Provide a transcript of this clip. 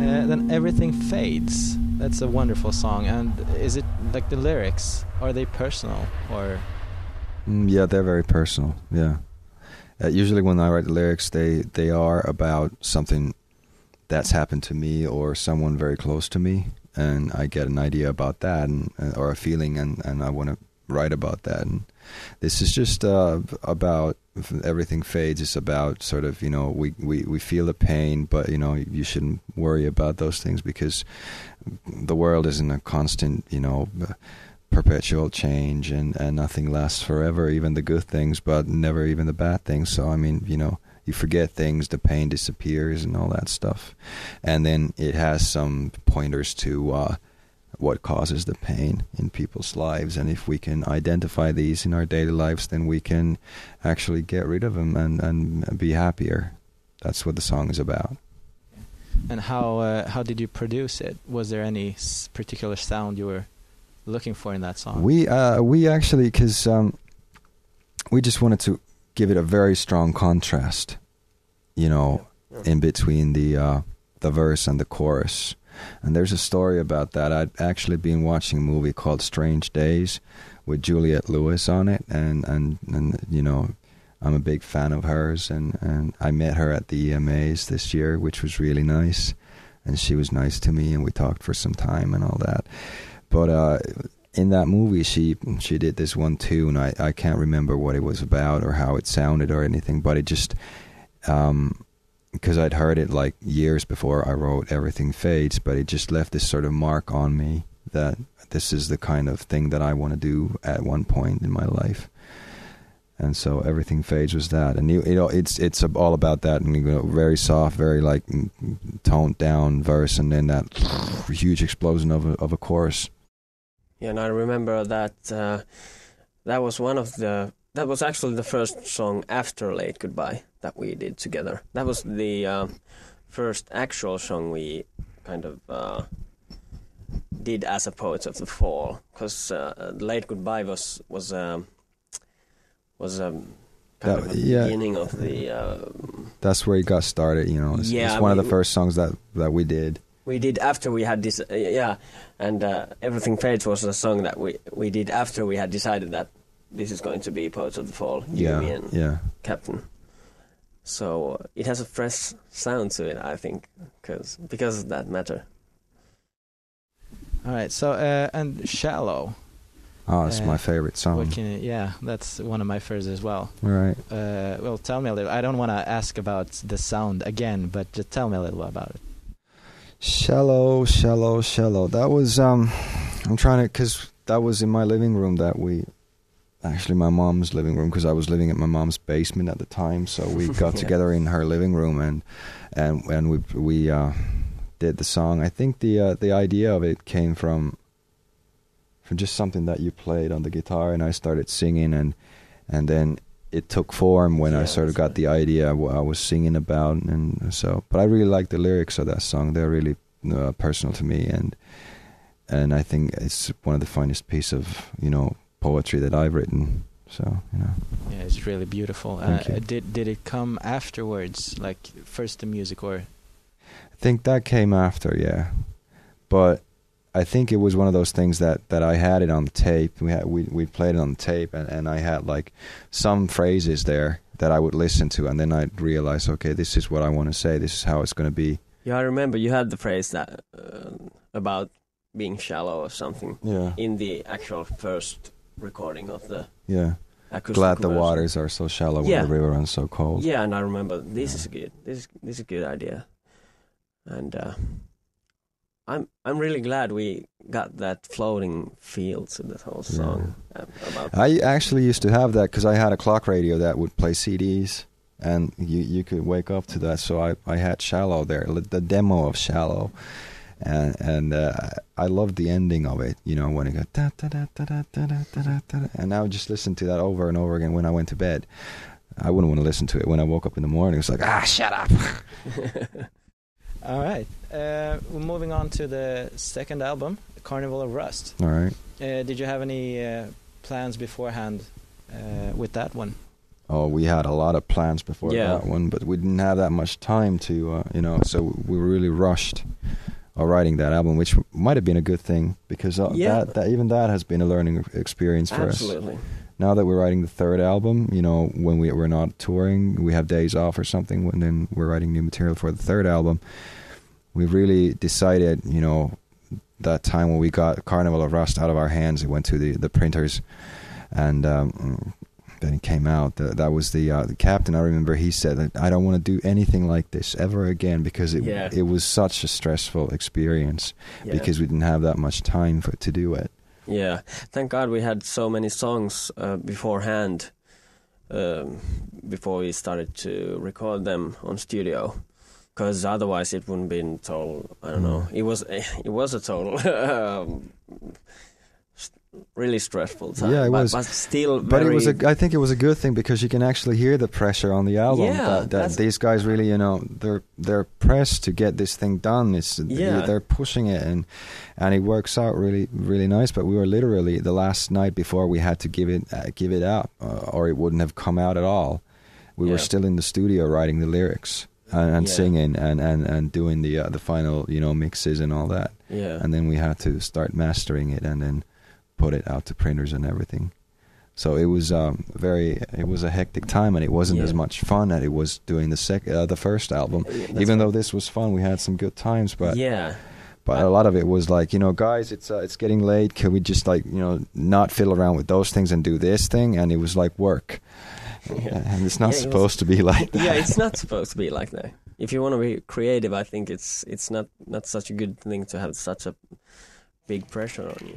Then Everything Fades. That's a wonderful song. And is it like the lyrics? Are they personal or? Yeah, they're very personal. Yeah. Usually when I write the lyrics, they are about something that's happened to me or someone very close to me, and I get an idea about that or a feeling, and I want to write about that. And this is just about Everything Fades. It's about sort of, we feel the pain, but you shouldn't worry about those things because the world is in a constant perpetual change, and nothing lasts forever, even the good things, but never even the bad things. So I mean, you forget things, the pain disappears and all that stuff. And then it has some pointers to what causes the pain in people's lives, and if we can identify these in our daily lives, then we can actually get rid of them and be happier. That's what the song is about. And how did you produce it? Was there any particular sound you were looking for in that song? We actually, because we just wanted to give it a very strong contrast, in between the verse and the chorus. And there's a story about that. I'd actually been watching a movie called Strange Days with Juliette Lewis on it, and I'm a big fan of hers, and I met her at the EMAs this year, which was really nice, and she was nice to me, and we talked for some time and all that. But in that movie, she did this one tune. I can't remember what it was about or how it sounded or anything, but it just, because I'd heard it like years before I wrote Everything Fades, but it just left this sort of mark on me that this is the kind of thing that I want to do at one point in my life. And so Everything Fades was that, and it's all about that, and very soft, very like toned down verse, and then that huge explosion of a chorus. Yeah, and I remember that that was actually the first song after Late Goodbye that we did together. That was the first actual song we kind of did as a Poets of the Fall, because Late Goodbye was kind of the beginning of the... that's where it got started, It's one of the first songs that we did. We did after we had this, and Everything Fades was a song that we did after we had decided that this is going to be Poets of the Fall, me and Captain. So it has a fresh sound to it, I think, because of that matter. All right, so, and Shallow. Oh, it's my favorite song. That's one of my favorites as well. All right. Well, tell me a little. I don't want to ask about the sound again, but just tell me a little about it. Shallow. That was, I'm trying to, because that was in my living room actually my mom's living room, because I was living at my mom's basement at the time, so we got together in her living room and we did the song. I think the idea of it came from just something that you played on the guitar, and I started singing, and then it took form when I sort of got the idea what I was singing about, and so. But I really like the lyrics of that song. They're really personal to me, and I think it's one of the finest pieces of poetry that I've written. So yeah, it's really beautiful. Did it come afterwards, like first the music, or? I think that came after, yeah, but I think it was one of those things that I had it on the tape. We played it on the tape, and I had like some phrases there that I would listen to, and then I'd realize, okay, this is what I want to say. This is how it's going to be. Yeah, I remember you had the phrase that about being shallow or something. Yeah. In the actual first recording of the. Yeah. Glad the waters are so shallow when the river runs so cold. Yeah, and I remember this is good. This is a good idea, and. I'm really glad we got that floating feel to the whole song. I actually used to have that because I had a clock radio that would play CDs, and you could wake up to that. So I had Shallow there, the demo of Shallow, and I loved the ending of it. When it goes da da da da da da da da, and I would just listen to that over and over again when I went to bed. I wouldn't want to listen to it when I woke up in the morning. It was like, shut up. All right. We're moving on to the second album, Carnival of Rust. All right. Did you have any plans beforehand with that one? Oh, we had a lot of plans before that one, but we didn't have that much time to, so we were really rushed. writing that album, which might have been a good thing because Yeah. that has been a learning experience for us. Absolutely. Now that we're writing the third album, you know, when we're not touring, we have days off or something, and then we're writing new material for the third album. We really decided, you know, that time when we got Carnival of Rust out of our hands, it went to the printers, and then it came out. That was the captain. I remember he said that I don't want to do anything like this ever again because it was such a stressful experience because we didn't have that much time to do it. Yeah, thank God we had so many songs beforehand before we started to record them on studio, because otherwise it wouldn't been total. I don't know. It was a total really stressful time. Yeah, it was. But still, but I think it was a good thing because you can actually hear the pressure on the album. Yeah, that these guys really, you know, they're pressed to get this thing done. They're pushing it, and it works out really, really nice. But we were literally the last night before we had to give it up, or it wouldn't have come out at all. We were still in the studio writing the lyrics and singing and doing the final, you know, mixes and all that. Yeah. And then we had to start mastering it and then put it out to printers and everything. So it was it was a hectic time, and it wasn't as much fun as it was doing the first album. Even though this was fun, we had some good times, but a lot of it was like, you know, guys, it's getting late. Can we just, like, you know, not fiddle around with those things and do this thing? And it was like work, and it's not supposed to be like that. Yeah, it's not supposed to be like that. If you want to be creative, I think it's not such a good thing to have such a big pressure on you.